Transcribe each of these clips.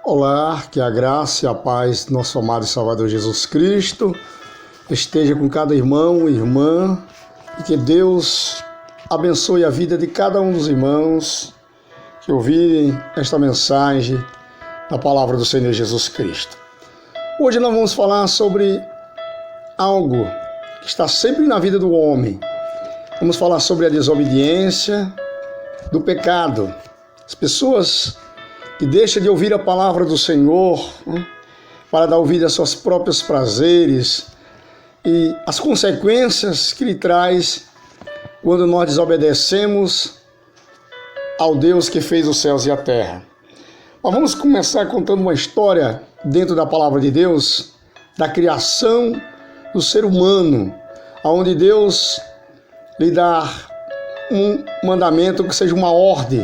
Olá, que a graça e a paz do nosso amado e Salvador Jesus Cristo esteja com cada irmão e irmã e que Deus abençoe a vida de cada um dos irmãos que ouvirem esta mensagem da palavra do Senhor Jesus Cristo. Hoje nós vamos falar sobre algo que está sempre na vida do homem. Vamos falar sobre a desobediência, do pecado. As pessoas que deixam de ouvir a palavra do Senhor, para dar ouvido aos seus próprios prazeres e as consequências que Ele traz quando nós desobedecemos ao Deus que fez os céus e a terra. Mas vamos começar contando uma história dentro da palavra de Deus, da criação do ser humano, onde Deus lhe dá um mandamento que seja uma ordem,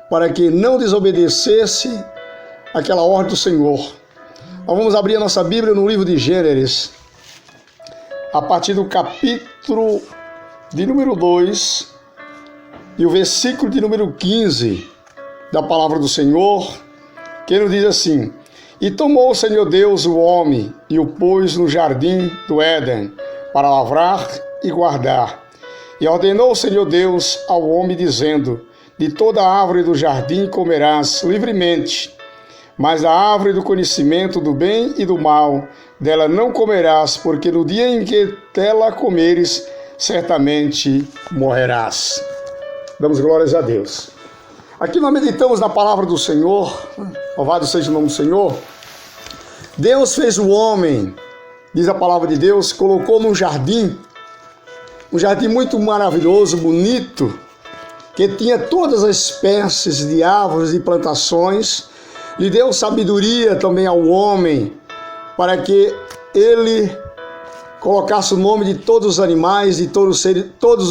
para que não desobedecesse aquela ordem do Senhor. Nós vamos abrir a nossa Bíblia no livro de Gênesis, a partir do capítulo de número 2 e o versículo de número 15 da palavra do Senhor, que nos diz assim: E tomou o Senhor Deus o homem e o pôs no jardim do Éden para lavrar e guardar. E ordenou o Senhor Deus ao homem, dizendo: De toda árvore do jardim comerás livremente, mas da árvore do conhecimento do bem e do mal, dela não comerás, porque no dia em que dela comeres, certamente morrerás. Damos glórias a Deus. Aqui nós meditamos na palavra do Senhor, louvado seja o nome do Senhor. Deus fez o homem, diz a palavra de Deus, colocou num jardim, um jardim muito maravilhoso, bonito, que tinha todas as espécies de árvores e plantações, lhe deu sabedoria também ao homem, para que ele colocasse o nome de todos os animais e todos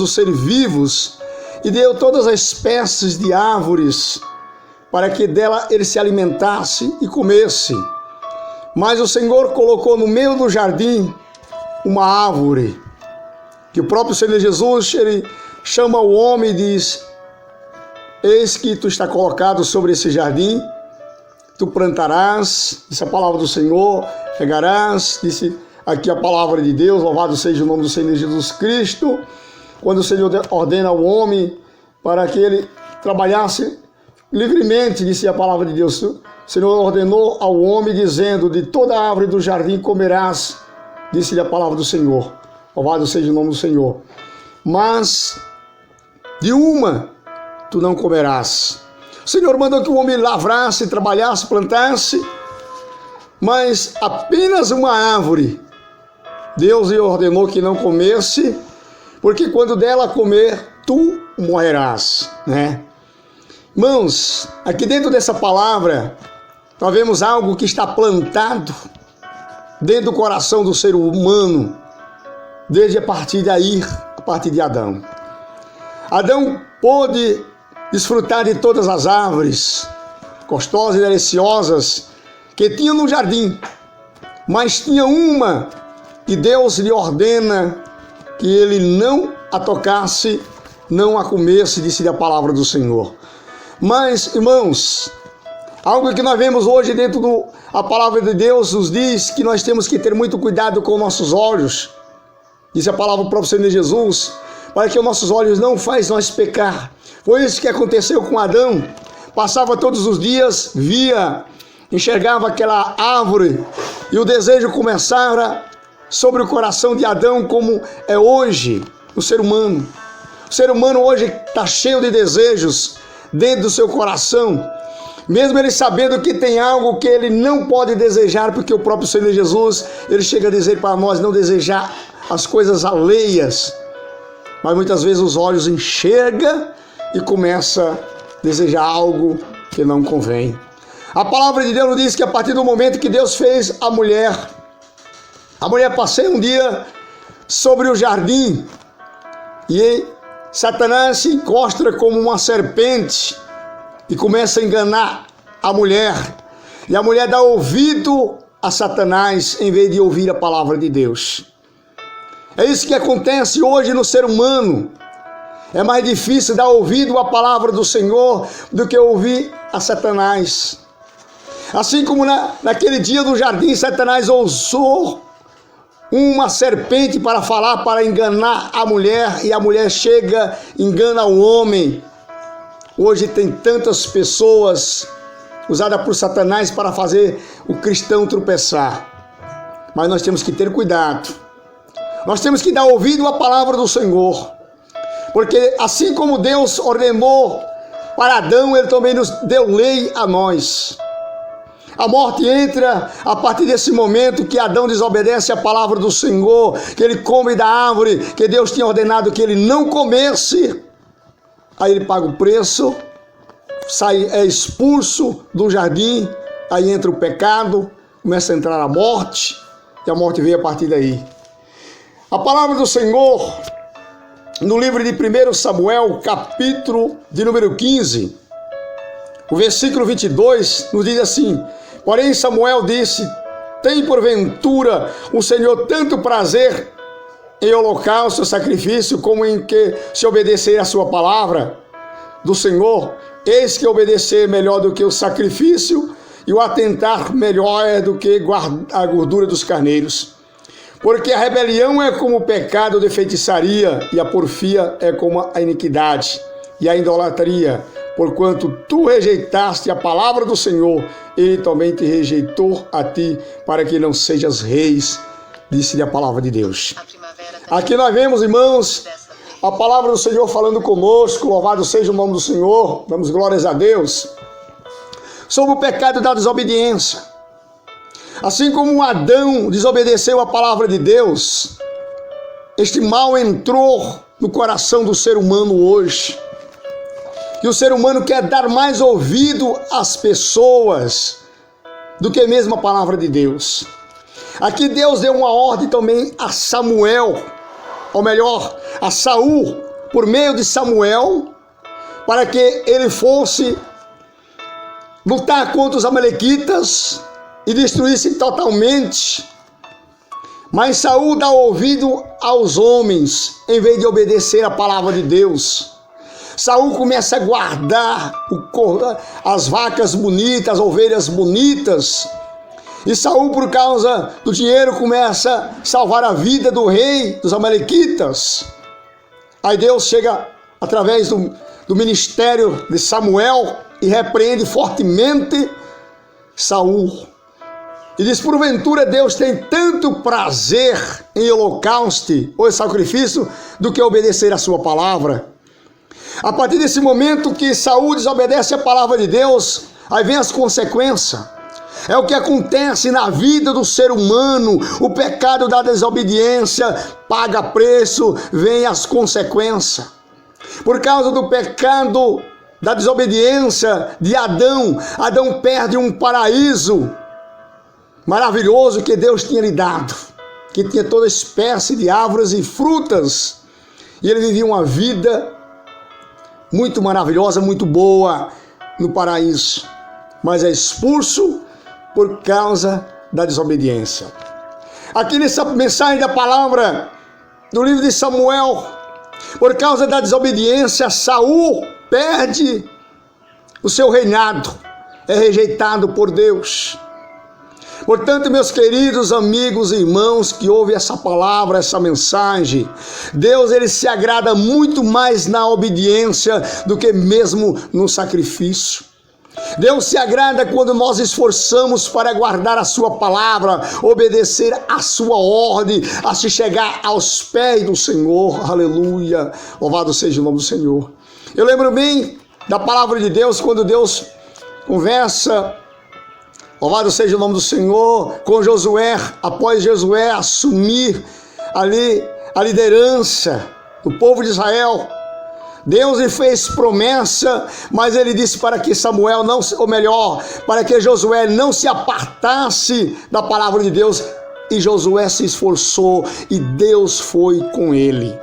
os seres vivos, e deu todas as espécies de árvores, para que dela ele se alimentasse e comesse. Mas o Senhor colocou no meio do jardim uma árvore, que o próprio Senhor Jesus, ele chama o homem e diz: Eis que tu está colocado sobre esse jardim, tu plantarás, disse a palavra do Senhor, regarás, disse aqui a palavra de Deus, louvado seja o nome do Senhor Jesus Cristo, quando o Senhor ordena ao homem para que ele trabalhasse livremente, disse a palavra de Deus. O Senhor ordenou ao homem dizendo: De toda árvore do jardim comerás, disse-lhe a palavra do Senhor, louvado seja o nome do Senhor, mas de uma tu não comerás. O Senhor mandou que o homem lavrasse, trabalhasse, plantasse, mas apenas uma árvore Deus lhe ordenou que não comesse, porque quando dela comer, tu morrerás, né? Irmãos, aqui dentro dessa palavra, nós vemos algo que está plantado dentro do coração do ser humano, desde a partir daí, a partir de Adão. Adão pôde desfrutar de todas as árvores gostosas e deliciosas que tinha no jardim, mas tinha uma que Deus lhe ordena que ele não a tocasse, não a comesse, disse a palavra do Senhor. Mas, irmãos, algo que nós vemos hoje dentro da palavra de Deus nos diz que nós temos que ter muito cuidado com nossos olhos, disse a palavra do próprio Senhor Jesus, para que os nossos olhos não façam nós pecar. Foi isso que aconteceu com Adão. Passava todos os dias, via, enxergava aquela árvore, e o desejo começara sobre o coração de Adão, como é hoje o ser humano. O ser humano hoje está cheio de desejos dentro do seu coração, mesmo ele sabendo que tem algo que ele não pode desejar, porque o próprio Senhor Jesus, ele chega a dizer para nós não desejar as coisas alheias, mas muitas vezes os olhos enxergam e começa a desejar algo que não convém. A palavra de Deus nos diz que a partir do momento que Deus fez a mulher passeia um dia sobre o jardim e Satanás se encosta como uma serpente e começa a enganar a mulher. E a mulher dá ouvido a Satanás em vez de ouvir a palavra de Deus. É isso que acontece hoje no ser humano. É mais difícil dar ouvido à palavra do Senhor do que ouvir a Satanás. Assim como naquele dia do jardim, Satanás usou uma serpente para falar, para enganar a mulher, e a mulher chega, engana o homem. Hoje tem tantas pessoas usadas por Satanás para fazer o cristão tropeçar. Mas nós temos que ter cuidado. Nós temos que dar ouvido à palavra do Senhor. Porque assim como Deus ordenou para Adão, Ele também nos deu lei a nós. A morte entra a partir desse momento que Adão desobedece a palavra do Senhor, que ele come da árvore que Deus tinha ordenado que ele não comesse. Aí ele paga o preço, é expulso do jardim, aí entra o pecado, começa a entrar a morte, e a morte veio a partir daí. A palavra do Senhor, no livro de 1 Samuel, capítulo de número 15, o versículo 22, nos diz assim: porém Samuel disse, tem porventura o Senhor tanto prazer em holocausto, sacrifício, como em que se obedecer a sua palavra do Senhor? Eis que obedecer melhor do que o sacrifício, e o atentar melhor é do que a gordura dos carneiros. Porque a rebelião é como o pecado de feitiçaria, e a porfia é como a iniquidade, e a idolatria. Porquanto tu rejeitaste a palavra do Senhor, Ele também te rejeitou a ti, para que não sejas reis, disse-lhe a palavra de Deus. Aqui nós vemos, irmãos, a palavra do Senhor falando conosco. Louvado seja o nome do Senhor, damos glórias a Deus, sobre o pecado da desobediência. Assim como Adão desobedeceu a palavra de Deus, este mal entrou no coração do ser humano hoje. E o ser humano quer dar mais ouvido às pessoas do que mesmo a palavra de Deus. Aqui Deus deu uma ordem também a Samuel, ou melhor, a Saul, por meio de Samuel, para que ele fosse lutar contra os amalequitas e destruísse totalmente. Mas Saul dá ouvido aos homens, em vez de obedecer a palavra de Deus. Saul começa a guardar as vacas bonitas, as ovelhas bonitas. E Saul, por causa do dinheiro, começa a salvar a vida do rei dos amalequitas. Aí Deus chega através do ministério de Samuel e repreende fortemente Saul. E diz, porventura Deus tem tanto prazer em holocausto ou em sacrifício do que obedecer a sua palavra. A partir desse momento que Saul desobedece a palavra de Deus, aí vem as consequências. É o que acontece na vida do ser humano. O pecado da desobediência paga preço, vem as consequências. Por causa do pecado da desobediência de Adão, Adão perde um paraíso maravilhoso que Deus tinha lhe dado, que tinha toda espécie de árvores e frutas. E ele vivia uma vida muito maravilhosa, muito boa no paraíso, mas é expulso por causa da desobediência. Aqui nessa mensagem da palavra do livro de Samuel, por causa da desobediência, Saul perde o seu reinado, é rejeitado por Deus. Portanto, meus queridos amigos e irmãos que ouvem essa palavra, essa mensagem, Deus ele se agrada muito mais na obediência do que mesmo no sacrifício. Deus se agrada quando nós esforçamos para guardar a sua palavra, obedecer a sua ordem, a se chegar aos pés do Senhor. Aleluia! Louvado seja o nome do Senhor. Eu lembro bem da palavra de Deus quando Deus conversa, louvado seja o nome do Senhor, com Josué, após Josué assumir ali a liderança do povo de Israel. Deus lhe fez promessa, mas ele disse para que Samuel não, ou melhor, para que Josué não se apartasse da palavra de Deus, e Josué se esforçou e Deus foi com ele.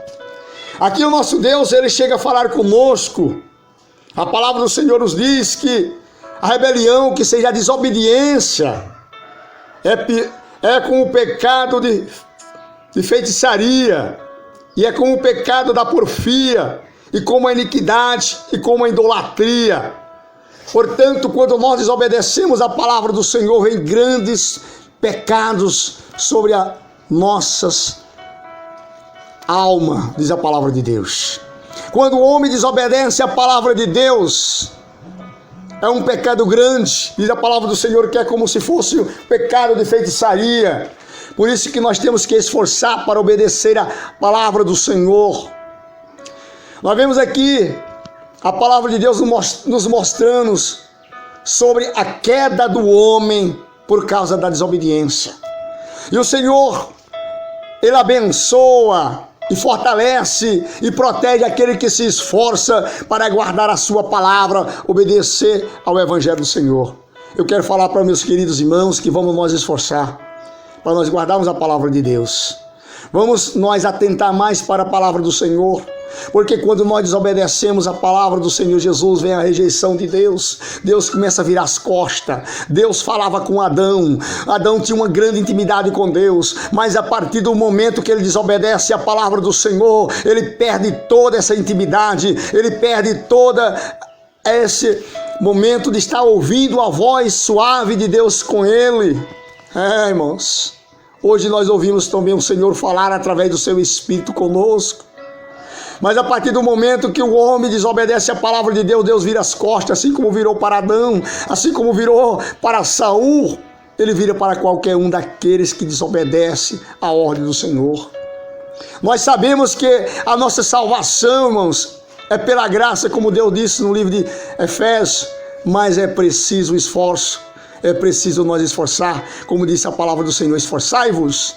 Aqui o nosso Deus, ele chega a falar conosco. A palavra do Senhor nos diz que a rebelião, que seja a desobediência, é como o pecado de feitiçaria, e é como o pecado da porfia, e como a iniquidade, e como a idolatria. Portanto, quando nós desobedecemos a palavra do Senhor, vem grandes pecados sobre a nossas almas, diz a palavra de Deus. Quando o homem desobedece a palavra de Deus, é um pecado grande, diz a palavra do Senhor, que é como se fosse o pecado de feitiçaria. Por isso que nós temos que esforçar para obedecer a palavra do Senhor. Nós vemos aqui a palavra de Deus nos mostrando sobre a queda do homem por causa da desobediência. E o Senhor, Ele abençoa e fortalece e protege aquele que se esforça para guardar a sua palavra, obedecer ao Evangelho do Senhor. Eu quero falar para meus queridos irmãos que vamos nós esforçar para nós guardarmos a palavra de Deus. Vamos nós atentar mais para a palavra do Senhor, porque quando nós desobedecemos a palavra do Senhor Jesus, vem a rejeição de Deus. Deus começa a virar as costas. Deus falava com Adão. Adão tinha uma grande intimidade com Deus, mas a partir do momento que ele desobedece a palavra do Senhor, ele perde toda essa intimidade, ele perde toda esse momento de estar ouvindo a voz suave de Deus com ele. Irmãos, hoje nós ouvimos também o Senhor falar através do seu Espírito conosco. Mas a partir do momento que o homem desobedece a palavra de Deus, Deus vira as costas, assim como virou para Adão, assim como virou para Saul, ele vira para qualquer um daqueles que desobedece a ordem do Senhor. Nós sabemos que a nossa salvação, irmãos, é pela graça, como Deus disse no livro de Efésios, mas é preciso esforço, é preciso nós esforçar, como disse a palavra do Senhor, esforçai-vos.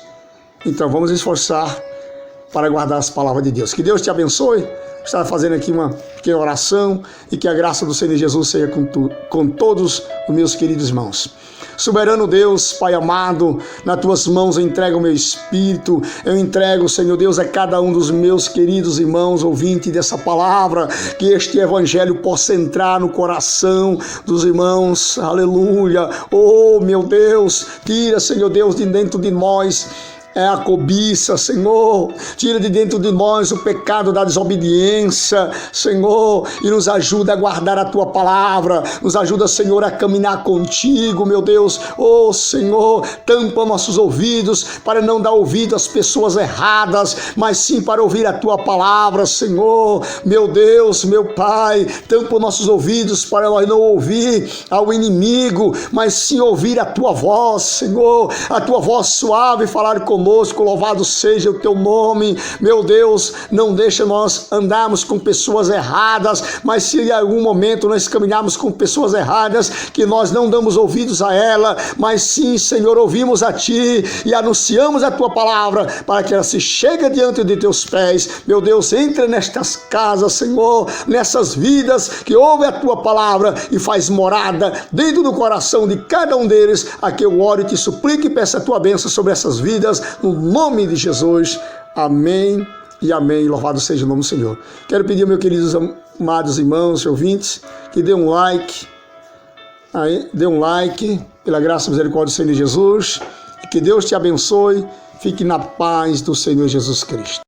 Então vamos esforçar para guardar as palavras de Deus. Que Deus te abençoe. Estou fazendo aqui uma pequena oração e que a graça do Senhor Jesus seja com todos os meus queridos irmãos. Soberano Deus, Pai amado, nas tuas mãos eu entrego o meu espírito, eu entrego, Senhor Deus, a cada um dos meus queridos irmãos ouvintes dessa palavra, que este evangelho possa entrar no coração dos irmãos, aleluia. Oh, meu Deus, tira, Senhor Deus, de dentro de nós a cobiça, Senhor, tira de dentro de nós o pecado da desobediência, Senhor, e nos ajuda a guardar a Tua palavra, nos ajuda, Senhor, a caminhar contigo, meu Deus. Oh, Senhor, tampa nossos ouvidos para não dar ouvido às pessoas erradas, mas sim para ouvir a Tua palavra, Senhor, meu Deus, meu Pai, tampa nossos ouvidos para nós não ouvir ao inimigo, mas sim ouvir a Tua voz, Senhor, a Tua voz suave falar conosco. Louvado seja o teu nome, meu Deus. Não deixa nós andarmos com pessoas erradas, mas se em algum momento nós caminharmos com pessoas erradas, que nós não damos ouvidos a ela, mas sim, Senhor, ouvimos a Ti e anunciamos a Tua palavra para que ela se chegue diante de Teus pés. Meu Deus, entra nestas casas, Senhor, nessas vidas que ouvem a Tua palavra e faz morada dentro do coração de cada um deles. Aqui eu oro e te suplico e peço a Tua bênção sobre essas vidas, no nome de Jesus, amém e amém, louvado seja o nome do Senhor. Quero pedir, meus queridos amados irmãos e ouvintes, que dê um like, pela graça e misericórdia do Senhor Jesus, e que Deus te abençoe, fique na paz do Senhor Jesus Cristo.